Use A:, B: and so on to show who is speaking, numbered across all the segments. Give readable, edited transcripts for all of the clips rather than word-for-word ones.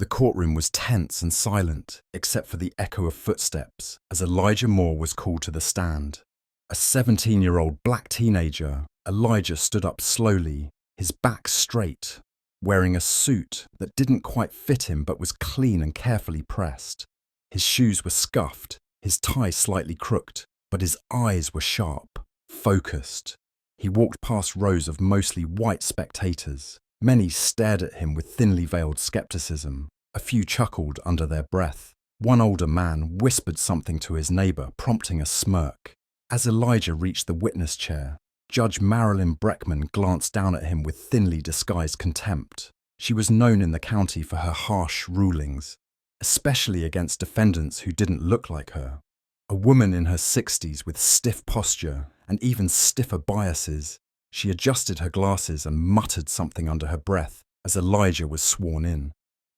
A: The courtroom was tense and silent, except for the echo of footsteps, as Elijah Moore was called to the stand. A 17-year-old black teenager, Elijah stood up slowly, his back straight, wearing a suit that didn't quite fit him but was clean and carefully pressed. His shoes were scuffed, his tie slightly crooked, but his eyes were sharp, focused. He walked past rows of mostly white spectators. Many stared at him with thinly veiled skepticism. A few chuckled under their breath. One older man whispered something to his neighbor, prompting a smirk. As Elijah reached the witness chair, Judge Marilyn Breckman glanced down at him with thinly disguised contempt. She was known in the county for her harsh rulings, especially against defendants who didn't look like her. A woman in her 60s with stiff posture and even stiffer biases, she adjusted her glasses and muttered something under her breath as Elijah was sworn in.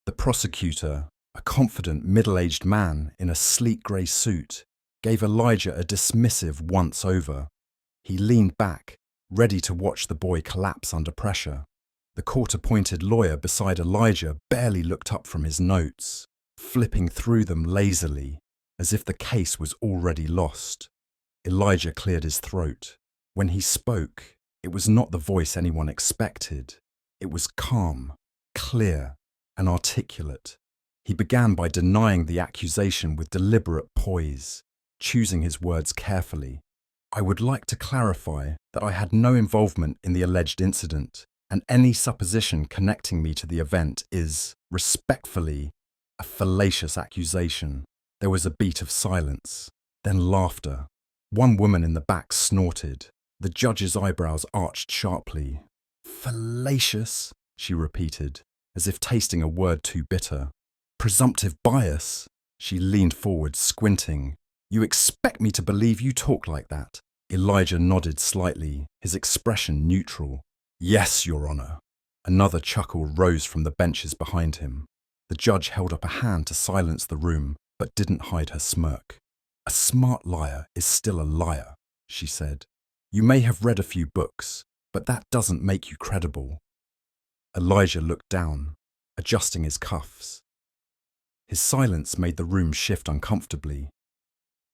A: The prosecutor, a confident middle-aged man in a sleek grey suit, gave Elijah a dismissive once-over. He leaned back, ready to watch the boy collapse under pressure. The court-appointed lawyer beside Elijah barely looked up from his notes, flipping through them lazily, as if the case was already lost. Elijah cleared his throat. When he spoke, it was not the voice anyone expected. It was calm, clear, and articulate. He began by denying the accusation with deliberate poise, choosing his words carefully. I would like to clarify that I had no involvement in the alleged incident, and any supposition connecting me to the event is, respectfully, a fallacious accusation. There was a beat of silence, then laughter. One woman in the back snorted. The judge's eyebrows arched sharply. Fallacious, she repeated, as if tasting a word too bitter. Presumptive bias? She leaned forward, squinting. You expect me to believe you talk like that? Elijah nodded slightly, his expression neutral. Yes, Your Honor. Another chuckle rose from the benches behind him. The judge held up a hand to silence the room, but didn't hide her smirk. A smart liar is still a liar, she said. You may have read a few books, but that doesn't make you credible. Elijah looked down, adjusting his cuffs. His silence made the room shift uncomfortably.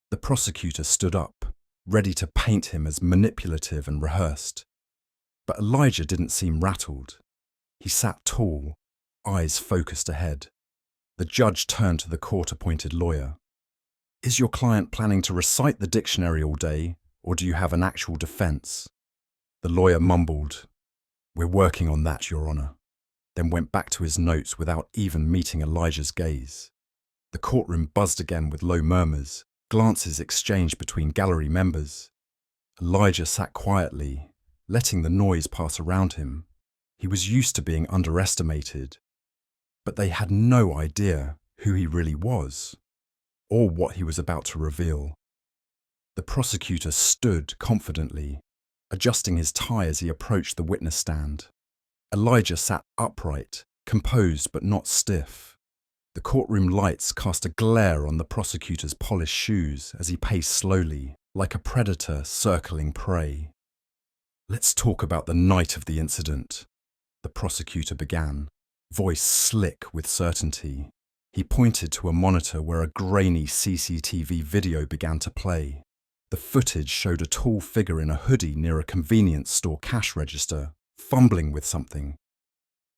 A: The prosecutor stood up, ready to paint him as manipulative and rehearsed. But Elijah didn't seem rattled. He sat tall, eyes focused ahead. The judge turned to the court-appointed lawyer. Is your client planning to recite the dictionary all day, or do you have an actual defense? The lawyer mumbled, We're working on that, Your Honor, then went back to his notes without even meeting Elijah's gaze. The courtroom buzzed again with low murmurs, glances exchanged between gallery members. Elijah sat quietly, letting the noise pass around him. He was used to being underestimated, but they had no idea who he really was, or what he was about to reveal. The prosecutor stood confidently, adjusting his tie as he approached the witness stand. Elijah sat upright, composed but not stiff. The courtroom lights cast a glare on the prosecutor's polished shoes as he paced slowly, like a predator circling prey. Let's talk about the night of the incident, the prosecutor began, voice slick with certainty. He pointed to a monitor where a grainy CCTV video began to play. The footage showed a tall figure in a hoodie near a convenience store cash register, fumbling with something.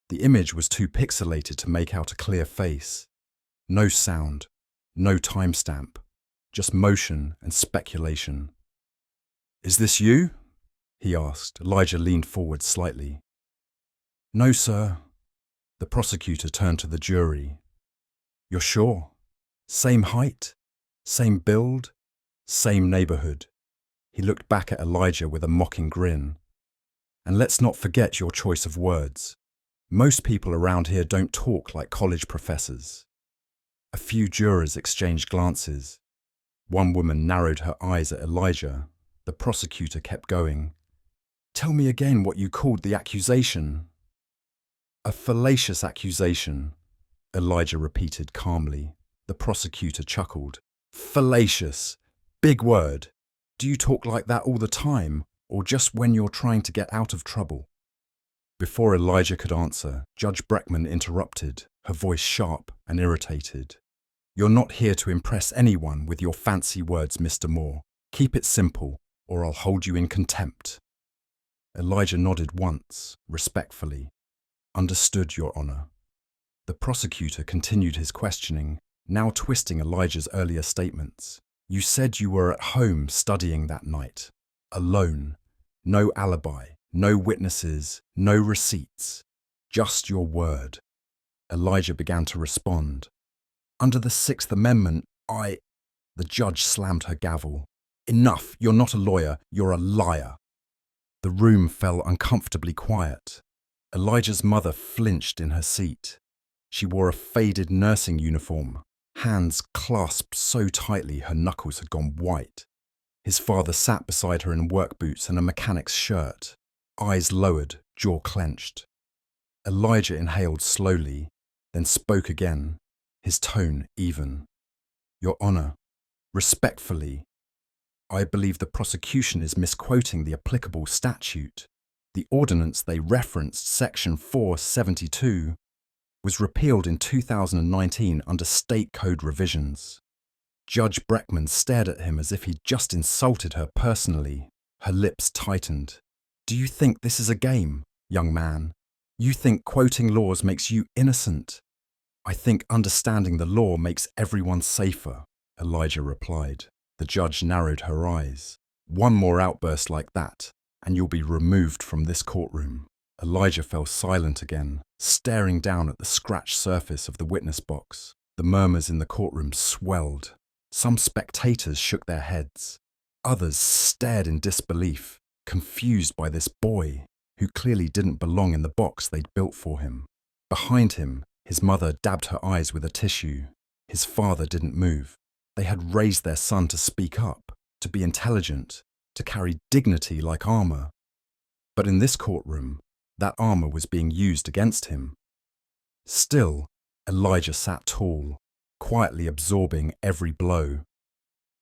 A: The image was too pixelated to make out a clear face. No sound, no timestamp, just motion and speculation. Is this you? He asked. Elijah leaned forward slightly. No, sir. The prosecutor turned to the jury. You're sure? Same height? Same build? Same neighborhood? He looked back at Elijah with a mocking grin. And let's not forget your choice of words. Most people around here don't talk like college professors. A few jurors exchanged glances. One woman narrowed her eyes at Elijah. The prosecutor kept going. Tell me again what you called the accusation. A fallacious accusation, Elijah repeated calmly. The prosecutor chuckled. Fallacious. Big word. Do you talk like that all the time, or just when you're trying to get out of trouble? Before Elijah could answer, Judge Breckman interrupted. her voice sharp and irritated. "You're not here to impress anyone with your fancy words, Mr. Moore. Keep it simple, or I'll hold you in contempt." Elijah nodded once, respectfully. "Understood, Your Honor." The prosecutor continued his questioning, now twisting Elijah's earlier statements. "You said you were at home studying that night, alone. No alibi, no witnesses, no receipts. Just your word." Elijah began to respond. "Under the Sixth Amendment, The judge slammed her gavel. "Enough, you're not a lawyer, you're a liar." The room fell uncomfortably quiet. Elijah's mother flinched in her seat. She wore a faded nursing uniform, hands clasped so tightly her knuckles had gone white. His father sat beside her in work boots and a mechanic's shirt, eyes lowered, jaw clenched. Elijah inhaled slowly, then spoke again, his tone even. "Your Honor, respectfully, I believe the prosecution is misquoting the applicable statute. The ordinance they referenced, Section 472, was repealed in 2019 under state code revisions." Judge Breckman stared at him as if he'd just insulted her personally. Her lips tightened. "Do you think this is a game, young man? You think quoting laws makes you innocent?" "I think understanding the law makes everyone safer," Elijah replied. The judge narrowed her eyes. "One more outburst like that, and you'll be removed from this courtroom." Elijah fell silent again, staring down at the scratched surface of the witness box. The murmurs in the courtroom swelled. Some spectators shook their heads. Others stared in disbelief, confused by this boy, who clearly didn't belong in the box they'd built for him. Behind him, his mother dabbed her eyes with a tissue. His father didn't move. They had raised their son to speak up, to be intelligent, to carry dignity like armor. But in this courtroom, that armor was being used against him. Still, Elijah sat tall, quietly absorbing every blow.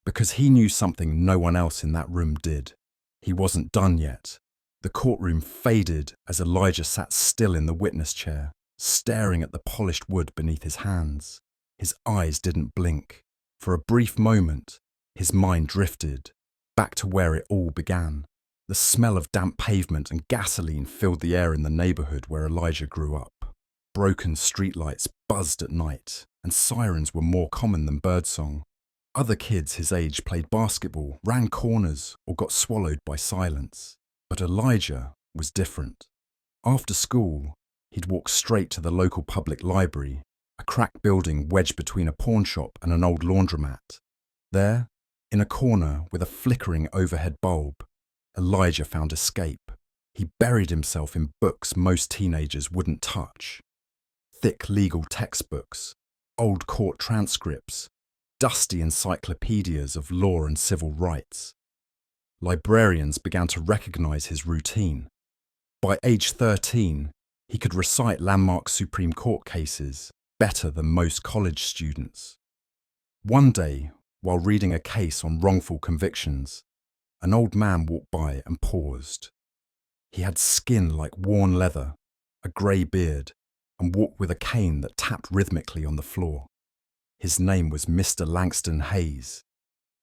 A: Because he knew something no one else in that room did. He wasn't done yet. The courtroom faded as Elijah sat still in the witness chair, staring at the polished wood beneath his hands. His eyes didn't blink. For a brief moment, his mind drifted, back to where it all began. The smell of damp pavement and gasoline filled the air in the neighborhood where Elijah grew up. Broken streetlights buzzed at night, and sirens were more common than birdsong. Other kids his age played basketball, ran corners, or got swallowed by silence. But Elijah was different. After school, he'd walk straight to the local public library, a cracked building wedged between a pawn shop and an old laundromat. There, in a corner with a flickering overhead bulb, Elijah found escape. He buried himself in books most teenagers wouldn't touch. Thick legal textbooks, old court transcripts, dusty encyclopedias of law and civil rights. Librarians began to recognize his routine. By age 13, he could recite landmark Supreme Court cases better than most college students. One day, while reading a case on wrongful convictions, an old man walked by and paused. He had skin like worn leather, a grey beard, and walked with a cane that tapped rhythmically on the floor. His name was Mr. Langston Hayes,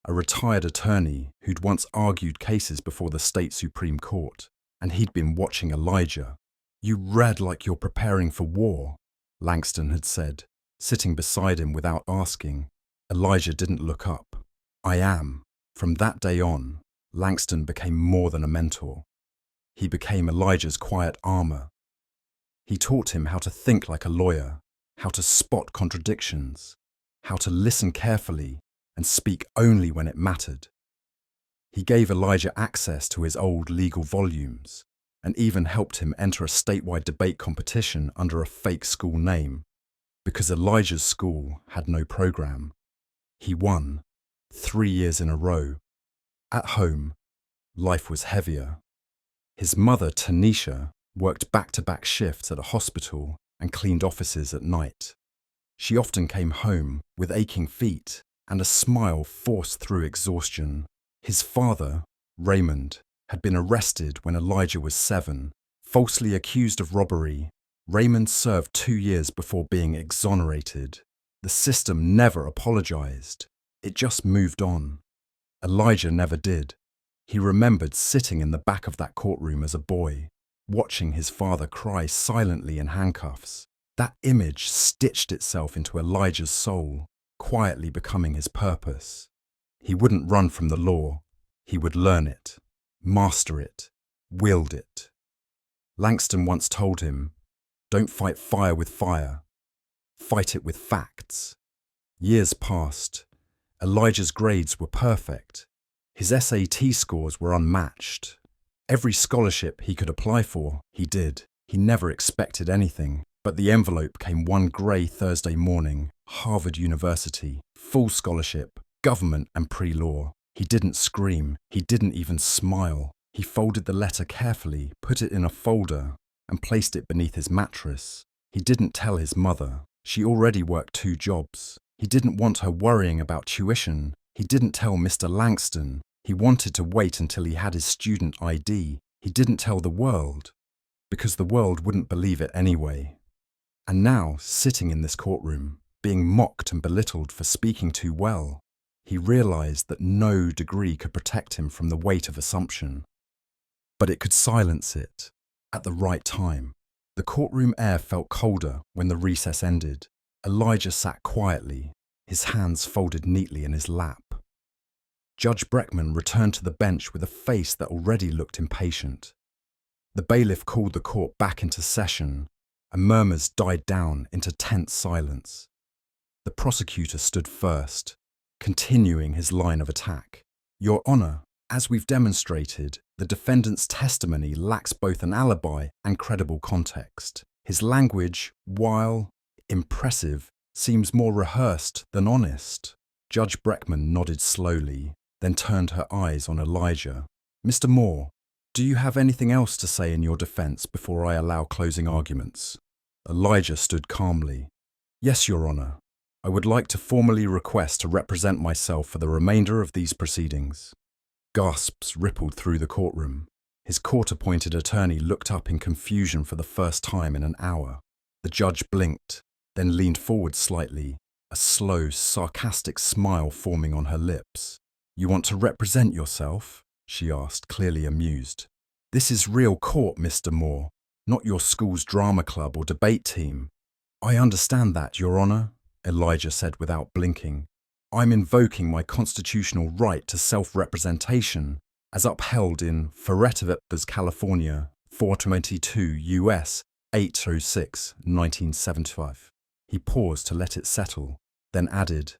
A: a retired attorney who'd once argued cases before the state Supreme Court, and he'd been watching Elijah. "You read like you're preparing for war," Langston had said, sitting beside him without asking. Elijah didn't look up. "I am." From that day on, Langston became more than a mentor. He became Elijah's quiet armor. He taught him how to think like a lawyer, how to spot contradictions, how to listen carefully and speak only when it mattered. He gave Elijah access to his old legal volumes and even helped him enter a statewide debate competition under a fake school name. Because Elijah's school had no program. He won 3 years in a row. At home, life was heavier. His mother, Tanisha, worked back-to-back shifts at a hospital and cleaned offices at night. She often came home with aching feet and a smile forced through exhaustion. His father, Raymond, had been arrested when Elijah was 7, falsely accused of robbery, Raymond served 2 years before being exonerated. The system never apologized. It just moved on. Elijah never did. He remembered sitting in the back of that courtroom as a boy, watching his father cry silently in handcuffs. That image stitched itself into Elijah's soul, quietly becoming his purpose. He wouldn't run from the law. He would learn it, master it, wield it. Langston once told him, "Don't fight fire with fire. Fight it with facts." Years passed. Elijah's grades were perfect. His SAT scores were unmatched. Every scholarship he could apply for, he did. He never expected anything. But the envelope came one grey Thursday morning. Harvard University, full scholarship, government and pre-law. He didn't scream. He didn't even smile. He folded the letter carefully, put it in a folder, and placed it beneath his mattress. He didn't tell his mother. She already worked 2 jobs. He didn't want her worrying about tuition. He didn't tell Mr. Langston. He wanted to wait until he had his student ID. He didn't tell the world, because the world wouldn't believe it anyway. And now, sitting in this courtroom, being mocked and belittled for speaking too well, he realized that no degree could protect him from the weight of assumption. But it could silence it at the right time. The courtroom air felt colder when the recess ended. Elijah sat quietly, his hands folded neatly in his lap. Judge Breckman returned to the bench with a face that already looked impatient. The bailiff called the court back into session, and murmurs died down into tense silence. The prosecutor stood first, continuing his line of attack. "Your Honor, as we've demonstrated, the defendant's testimony lacks both an alibi and credible context. His language, while impressive, seems more rehearsed than honest." Judge Breckman nodded slowly, then turned her eyes on Elijah. "Mr. Moore, do you have anything else to say in your defense before I allow closing arguments?" Elijah stood calmly. "Yes, Your Honor. I would like to formally request to represent myself for the remainder of these proceedings." Gasps rippled through the courtroom. His court-appointed attorney looked up in confusion for the first time in an hour. The judge blinked, then leaned forward slightly, a slow, sarcastic smile forming on her lips. "You want to represent yourself?" she asked, clearly amused. "This is real court, Mr. Moore, not your school's drama club or debate team." "I understand that, Your Honor," Elijah said without blinking. "I'm invoking my constitutional right to self-representation, as upheld in Ferretivas, California, 422 U.S. 806, 1975. He paused to let it settle, then added,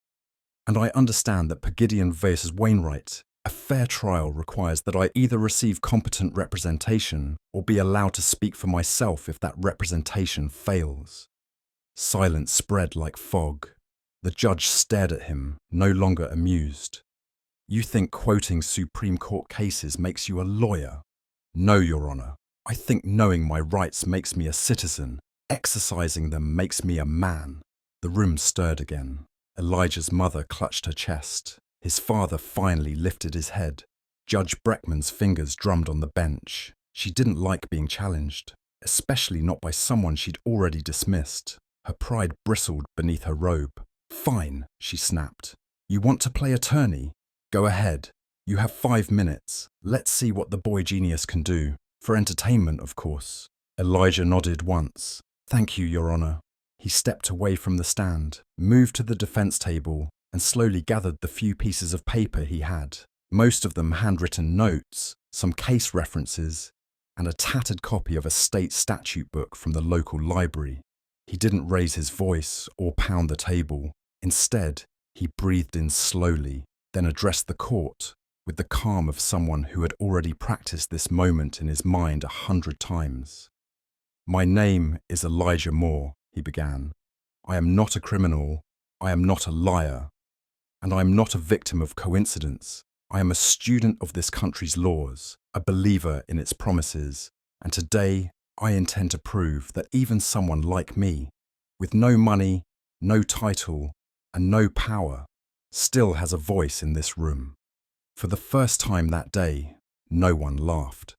A: "And I understand that per Gideon versus Wainwright, a fair trial requires that I either receive competent representation or be allowed to speak for myself if that representation fails." Silence spread like fog. The judge stared at him, no longer amused. "You think quoting Supreme Court cases makes you a lawyer?" "No, Your Honor. I think knowing my rights makes me a citizen. Exercising them makes me a man." The room stirred again. Elijah's mother clutched her chest. His father finally lifted his head. Judge Breckman's fingers drummed on the bench. She didn't like being challenged, especially not by someone she'd already dismissed. Her pride bristled beneath her robe. "Fine," she snapped. "You want to play attorney? Go ahead. You have 5 minutes. Let's see what the boy genius can do. For entertainment, of course." Elijah nodded once. "Thank you, Your Honor." He stepped away from the stand, moved to the defense table, and slowly gathered the few pieces of paper he had. Most of them handwritten notes, some case references, and a tattered copy of a state statute book from the local library. He didn't raise his voice or pound the table. Instead, he breathed in slowly, then addressed the court with the calm of someone who had already practiced this moment in his mind 100 times. "My name is Elijah Moore," he began. "I am not a criminal. I am not a liar. And I am not a victim of coincidence. I am a student of this country's laws, a believer in its promises, and today I intend to prove that even someone like me, with no money, no title, and no power, still has a voice in this room." For the first time that day, no one laughed.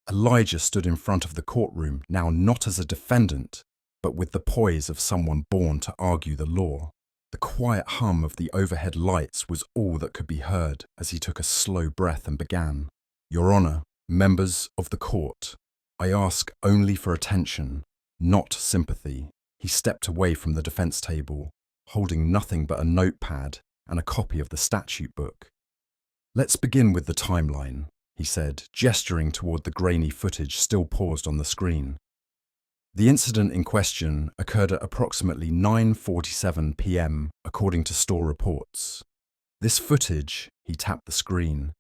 A: Elijah stood in front of the courtroom, now not as a defendant, but with the poise of someone born to argue the law. The quiet hum of the overhead lights was all that could be heard as he took a slow breath and began. Your Honour, members of the court, I ask only for attention, not sympathy. He stepped away from the defence table, holding nothing but a notepad and a copy of the statute book. Let's begin with the timeline, he said, gesturing toward the grainy footage still paused on the screen. The incident in question occurred at approximately 9:47 p.m. according to store reports. This footage, he tapped the screen,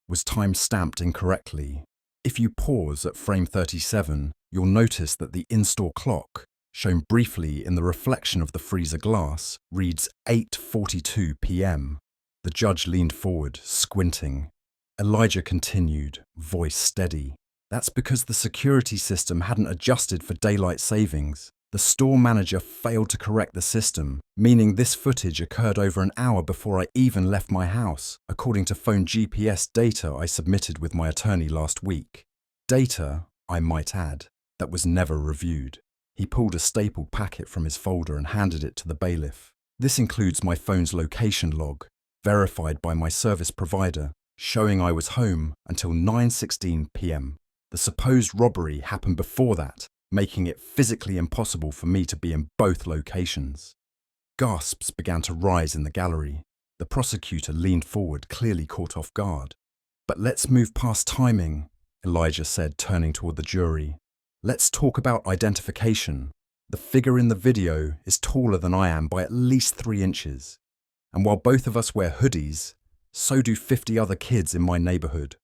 A: was time-stamped incorrectly. If you pause at frame 37, you'll notice that the in-store clock, shown briefly in the reflection of the freezer glass, reads 8:42 p.m. The judge leaned forward, squinting. Elijah continued, voice steady. That's because the security system hadn't adjusted for daylight savings. The store manager failed to correct the system, meaning this footage occurred over an hour before I even left my house, according to phone GPS data I submitted with my attorney last week. Data, I might add, that was never reviewed. He pulled a stapled packet from his folder and handed it to the bailiff. This includes my phone's location log, verified by my service provider, showing I was home until 9:16 p.m. The supposed robbery happened before that, making it physically impossible for me to be in both locations. Gasps began to rise in the gallery. The prosecutor leaned forward, clearly caught off guard. But let's move past timing, Elijah said, turning toward the jury. Let's talk about identification. The figure in the video is taller than I am by at least 3 inches. And while both of us wear hoodies, so do 50 other kids in my neighborhood.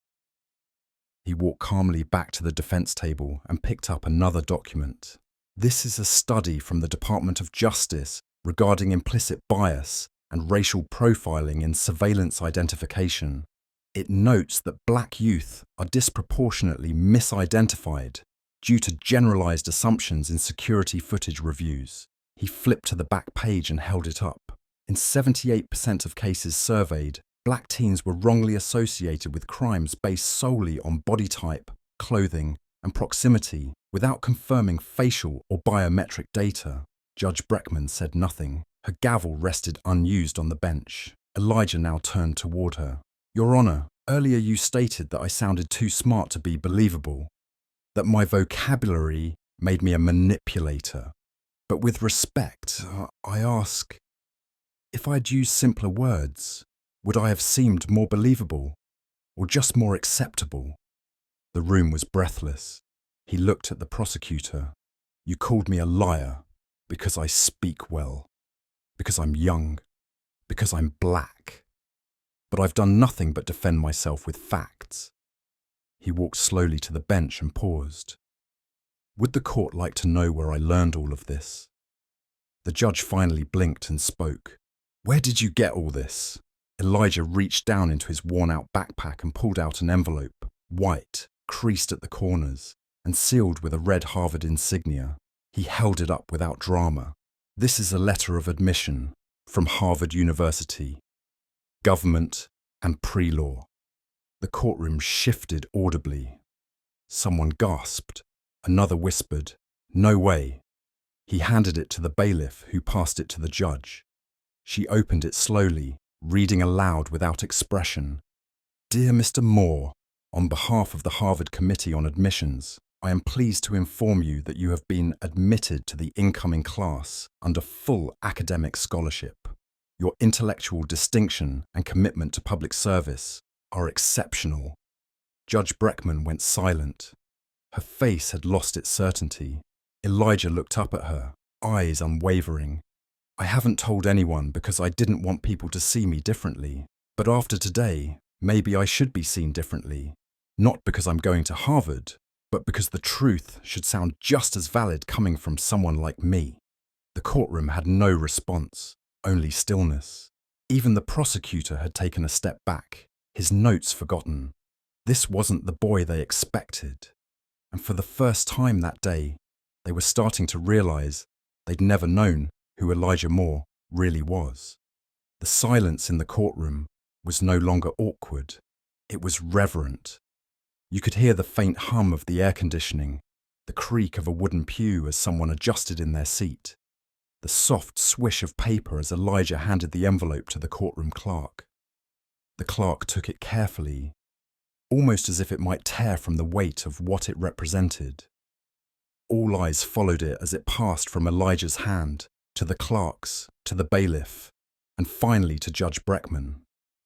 A: He walked calmly back to the defense table and picked up another document. This is a study from the Department of Justice regarding implicit bias and racial profiling in surveillance identification. It notes that black youth are disproportionately misidentified due to generalized assumptions in security footage reviews. He flipped to the back page and held it up. In 78% of cases surveyed, black teens were wrongly associated with crimes based solely on body type, clothing, and proximity, without confirming facial or biometric data. Judge Breckman said nothing. Her gavel rested unused on the bench. Elijah now turned toward her. Your Honour, earlier you stated that I sounded too smart to be believable, that my vocabulary made me a manipulator. But with respect, I ask, if I'd used simpler words, would I have seemed more believable, or just more acceptable? The room was breathless. He looked at the prosecutor. You called me a liar because I speak well, because I'm young, because I'm black. But I've done nothing but defend myself with facts. He walked slowly to the bench and paused. Would the court like to know where I learned all of this? The judge finally blinked and spoke. Where did you get all this? Elijah reached down into his worn-out backpack and pulled out an envelope, white, creased at the corners, and sealed with a red Harvard insignia. He held it up without drama. This is a letter of admission from Harvard University. Government and pre-law. The courtroom shifted audibly. Someone gasped. Another whispered, "No way." He handed it to the bailiff, who passed it to the judge. She opened it slowly, reading aloud without expression. Dear Mr. Moore, on behalf of the Harvard Committee on Admissions, I am pleased to inform you that you have been admitted to the incoming class under full academic scholarship. Your intellectual distinction and commitment to public service are exceptional. Judge Breckman went silent. Her face had lost its certainty. Elijah looked up at her, eyes unwavering. I haven't told anyone because I didn't want people to see me differently. But after today, maybe I should be seen differently. Not because I'm going to Harvard, but because the truth should sound just as valid coming from someone like me. The courtroom had no response, only stillness. Even the prosecutor had taken a step back, his notes forgotten. This wasn't the boy they expected. And for the first time that day, they were starting to realize they'd never known who Elijah Moore really was. The silence in the courtroom was no longer awkward. It was reverent. You could hear the faint hum of the air conditioning the creak of a wooden pew as someone adjusted in their seat, the soft swish of paper as Elijah handed the envelope to the courtroom clerk. The clerk took it carefully, almost as if it might tear from the weight of what it represented. All eyes followed it as it passed from Elijah's hand to the clerk's, to the bailiff, and finally to Judge Breckman.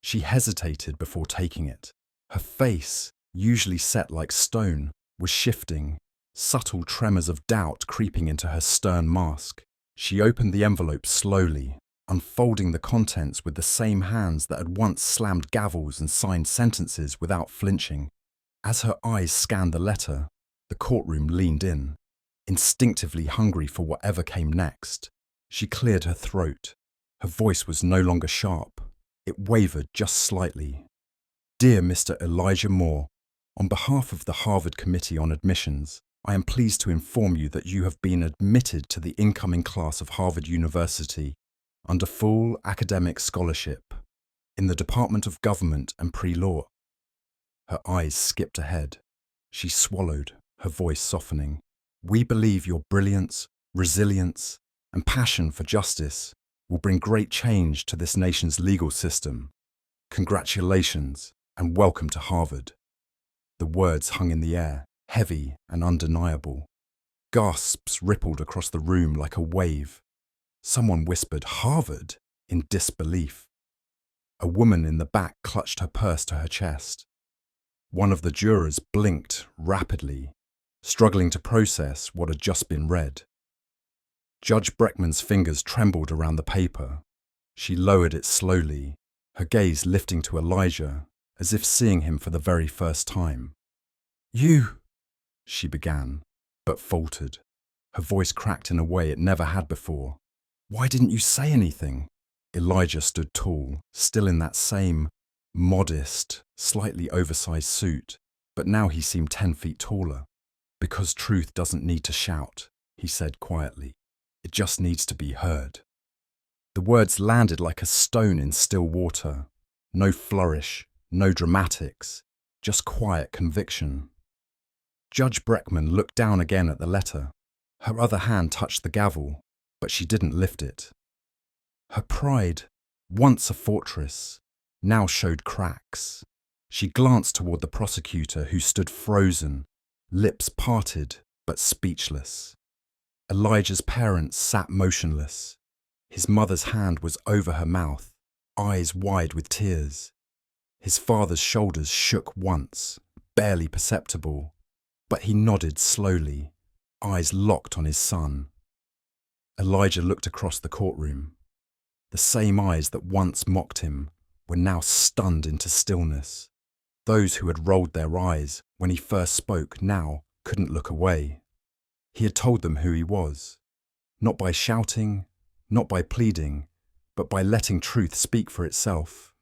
A: She hesitated before taking it. Her face, usually set like stone, was shifting, subtle tremors of doubt creeping into her stern mask. She opened the envelope slowly, unfolding the contents with the same hands that had once slammed gavels and signed sentences without flinching. As her eyes scanned the letter, the courtroom leaned in, instinctively hungry for whatever came next. She cleared her throat. Her voice was no longer sharp. It wavered just slightly. Dear Mr. Elijah Moore, on behalf of the Harvard Committee on Admissions, I am pleased to inform you that you have been admitted to the incoming class of Harvard University under full academic scholarship in the Department of Government and Pre-Law. Her eyes skipped ahead. She swallowed, her voice softening. We believe your brilliance, resilience, and passion for justice will bring great change to this nation's legal system. Congratulations and welcome to Harvard. The words hung in the air, heavy and undeniable. Gasps rippled across the room like a wave. Someone whispered, Harvard, in disbelief. A woman in the back clutched her purse to her chest. One of the jurors blinked rapidly, struggling to process what had just been read. Judge Breckman's fingers trembled around the paper. She lowered it slowly, her gaze lifting to Elijah, as if seeing him for the very first time. You, she began, but faltered. Her voice cracked in a way it never had before. Why didn't you say anything? Elijah stood tall, still in that same modest, slightly oversized suit, but now he seemed 10 feet taller. Because truth doesn't need to shout, he said quietly. It just needs to be heard. The words landed like a stone in still water. No flourish, no dramatics, just quiet conviction. Judge Breckman looked down again at the letter. Her other hand touched the gavel, but she didn't lift it. Her pride, once a fortress, now showed cracks. She glanced toward the prosecutor who stood frozen, lips parted but speechless. Elijah's parents sat motionless. His mother's hand was over her mouth, eyes wide with tears. His father's shoulders shook once, barely perceptible, but he nodded slowly, eyes locked on his son. Elijah looked across the courtroom. The same eyes that once mocked him were now stunned into stillness. Those who had rolled their eyes when he first spoke now couldn't look away. He had told them who he was, not by shouting, not by pleading, but by letting truth speak for itself.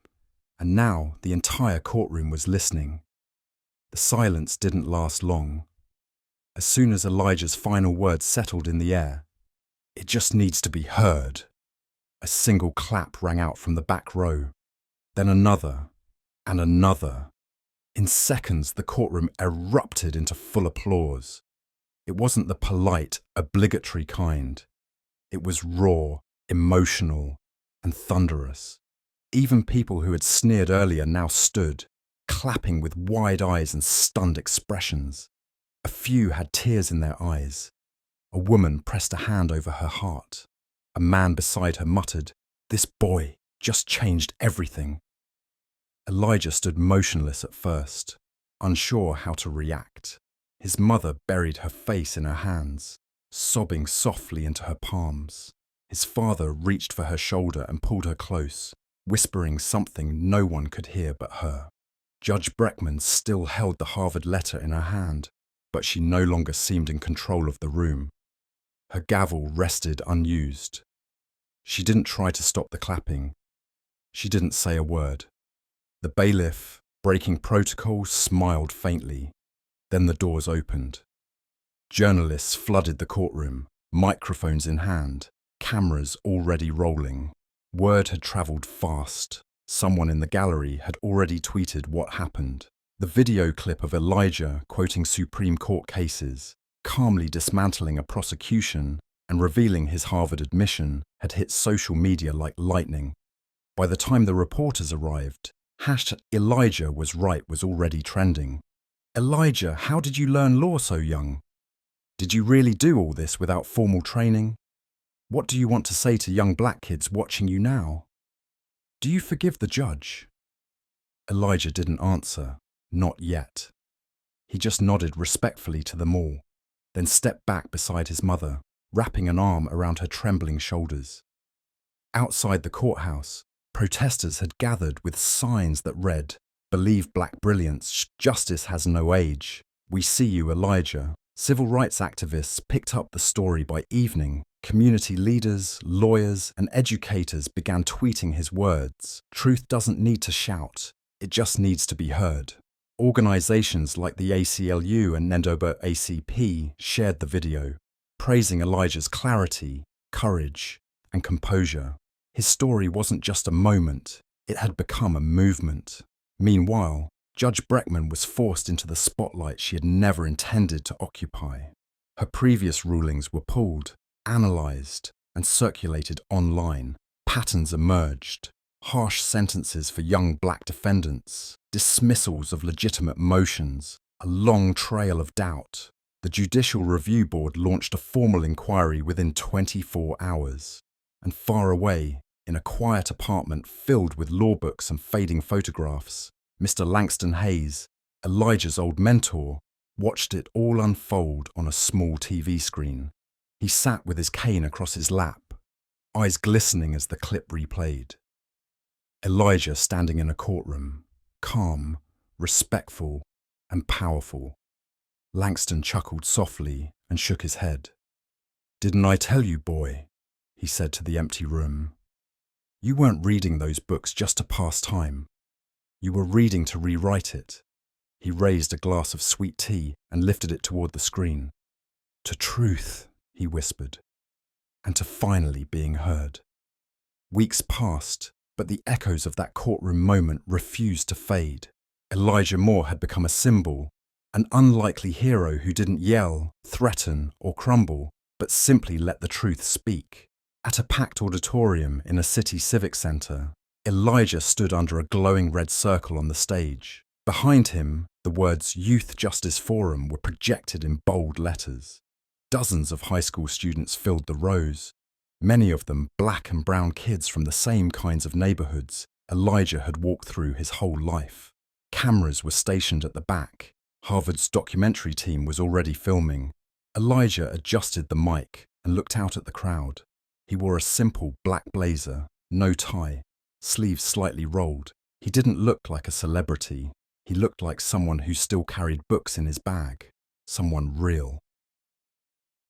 A: And now the entire courtroom was listening. The silence didn't last long. As soon as Elijah's final words settled in the air, it just needs to be heard. A single clap rang out from the back row, then another and another. In seconds, the courtroom erupted into full applause. It wasn't the polite, obligatory kind. It was raw, emotional, and thunderous. Even people who had sneered earlier now stood, clapping with wide eyes and stunned expressions. A few had tears in their eyes. A woman pressed a hand over her heart. A man beside her muttered, "This boy just changed everything." Elijah stood motionless at first, unsure how to react. His mother buried her face in her hands, sobbing softly into her palms. His father reached for her shoulder and pulled her close, whispering something no one could hear but her. Judge Breckman still held the Harvard letter in her hand, but she no longer seemed in control of the room. Her gavel rested unused. She didn't try to stop the clapping. She didn't say a word. The bailiff, breaking protocol, smiled faintly. Then the doors opened. Journalists flooded the courtroom, microphones in hand, cameras already rolling. Word had travelled fast. Someone in the gallery had already tweeted what happened. The video clip of Elijah quoting Supreme Court cases, calmly dismantling a prosecution and revealing his Harvard admission, had hit social media like lightning. By the time the reporters arrived, #Elijah was right was already trending. Elijah, how did you learn law so young? Did you really do all this without formal training? What do you want to say to young black kids watching you now? Do you forgive the judge? Elijah didn't answer, not yet. He just nodded respectfully to them all, then stepped back beside his mother, wrapping an arm around her trembling shoulders. Outside the courthouse, protesters had gathered with signs that read, "Believe black brilliance, justice has no age. We see you, Elijah." Civil rights activists picked up the story by evening. Community leaders, lawyers, and educators began tweeting his words. Truth doesn't need to shout, it just needs to be heard. Organizations like the ACLU and NAACP shared the video, praising Elijah's clarity, courage, and composure. His story wasn't just a moment, it had become a movement. Meanwhile, Judge Breckman was forced into the spotlight she had never intended to occupy. Her previous rulings were pulled, analyzed, and circulated online. Patterns emerged. Harsh sentences for young black defendants, dismissals of legitimate motions, a long trail of doubt. The Judicial Review Board launched a formal inquiry within 24 hours. And far away, in a quiet apartment filled with law books and fading photographs, Mr. Langston Hayes, Elijah's old mentor, watched it all unfold on a small TV screen. He sat with his cane across his lap, eyes glistening as the clip replayed. Elijah standing in a courtroom, calm, respectful, and powerful. Langston chuckled softly and shook his head. "Didn't I tell you, boy?" he said to the empty room. "You weren't reading those books just to pass time. You were reading to rewrite it." He raised a glass of sweet tea and lifted it toward the screen. "To truth," he whispered, "and to finally being heard." Weeks passed, but the echoes of that courtroom moment refused to fade. Elijah Moore had become a symbol, an unlikely hero who didn't yell, threaten, or crumble, but simply let the truth speak. At a packed auditorium in a city civic center, Elijah stood under a glowing red circle on the stage. Behind him, the words Youth Justice Forum were projected in bold letters. Dozens of high school students filled the rows, many of them black and brown kids from the same kinds of neighborhoods Elijah had walked through his whole life. Cameras were stationed at the back. Harvard's documentary team was already filming. Elijah adjusted the mic and looked out at the crowd. He wore a simple black blazer, no tie, sleeves slightly rolled. He didn't look like a celebrity. He looked like someone who still carried books in his bag, someone real.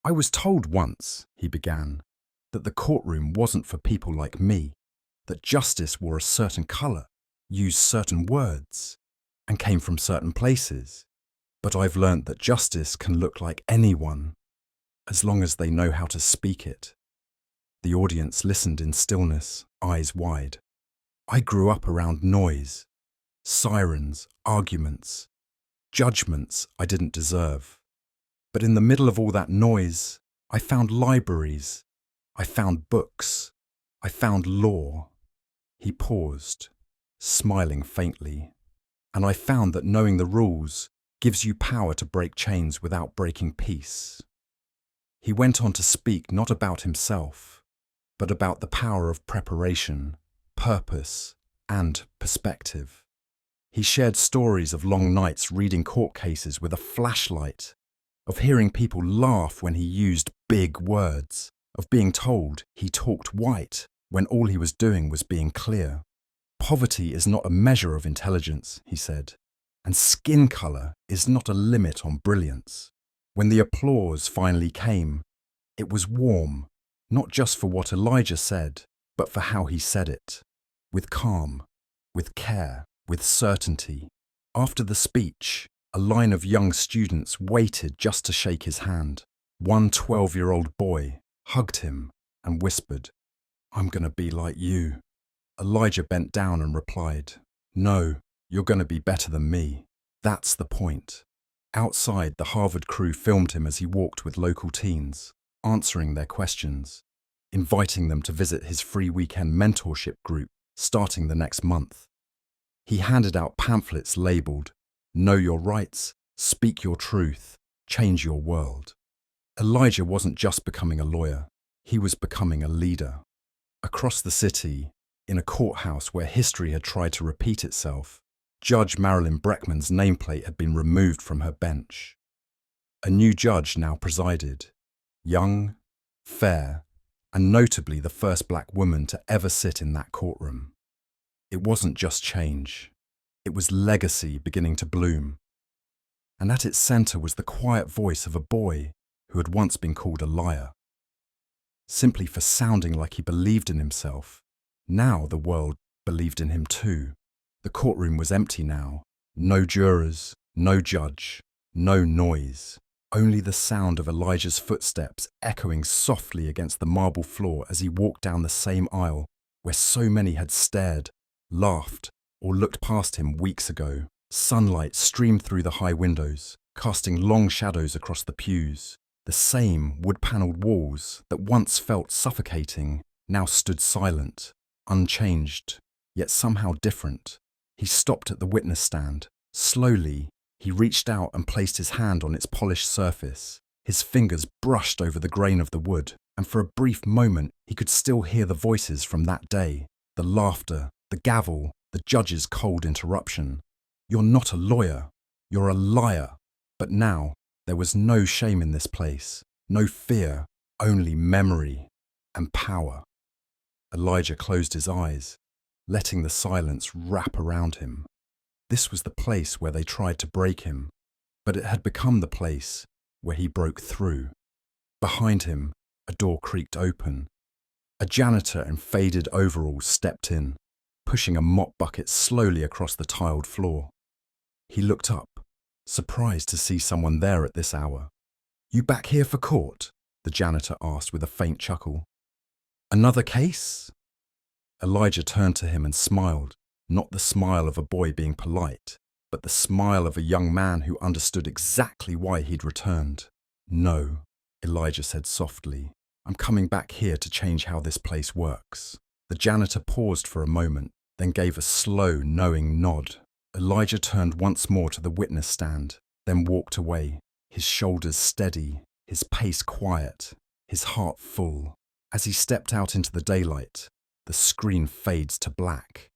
A: "I was told once," he began, "that the courtroom wasn't for people like me, that justice wore a certain color, used certain words, and came from certain places. But I've learned that justice can look like anyone, as long as they know how to speak it." The audience listened in stillness, eyes wide. "I grew up around noise, sirens, arguments, judgments I didn't deserve. But in the middle of all that noise, I found libraries, I found books, I found law." He paused, smiling faintly. "And I found that knowing the rules gives you power to break chains without breaking peace." He went on to speak not about himself, but about the power of preparation, purpose, and perspective. He shared stories of long nights reading court cases with a flashlight, of hearing people laugh when he used big words, of being told he talked white when all he was doing was being clear. "Poverty is not a measure of intelligence," he said, "and skin color is not a limit on brilliance." When the applause finally came, it was warm, not just for what Elijah said, but for how he said it, with calm, with care, with certainty. After the speech, a line of young students waited just to shake his hand. One 12-year-old boy hugged him and whispered, "I'm going to be like you." Elijah bent down and replied, "No, you're going to be better than me. That's the point." Outside, the Harvard crew filmed him as he walked with local teens, answering their questions, inviting them to visit his free weekend mentorship group starting the next month. He handed out pamphlets labeled, "Know your rights, speak your truth, change your world." Elijah wasn't just becoming a lawyer, he was becoming a leader. Across the city, in a courthouse where history had tried to repeat itself, Judge Marilyn Breckman's nameplate had been removed from her bench. A new judge now presided, young, fair, and notably the first black woman to ever sit in that courtroom. It wasn't just change, it was legacy beginning to bloom. And at its center was the quiet voice of a boy who had once been called a liar. Simply for sounding like he believed in himself, now the world believed in him too. The courtroom was empty now. No jurors, no judge, no noise. Only the sound of Elijah's footsteps echoing softly against the marble floor as he walked down the same aisle where so many had stared, laughed, or looked past him weeks ago. Sunlight streamed through the high windows, casting long shadows across the pews. The same wood-panelled walls that once felt suffocating now stood silent, unchanged, yet somehow different. He stopped at the witness stand. Slowly, he reached out and placed his hand on its polished surface. His fingers brushed over the grain of the wood, and for a brief moment he could still hear the voices from that day. The laughter, the gavel, the judge's cold interruption. "You're not a lawyer, you're a liar." But now, there was no shame in this place, no fear, only memory and power. Elijah closed his eyes, letting the silence wrap around him. This was the place where they tried to break him, but it had become the place where he broke through. Behind him, a door creaked open. A janitor in faded overalls stepped in, pushing a mop bucket slowly across the tiled floor. He looked up, surprised to see someone there at this hour. "You back here for court?" the janitor asked with a faint chuckle. "Another case?" Elijah turned to him and smiled, not the smile of a boy being polite, but the smile of a young man who understood exactly why he'd returned. "No," Elijah said softly. "I'm coming back here to change how this place works." The janitor paused for a moment, then gave a slow, knowing nod. Elijah turned once more to the witness stand, then walked away, his shoulders steady, his pace quiet, his heart full. As he stepped out into the daylight, the screen fades to black.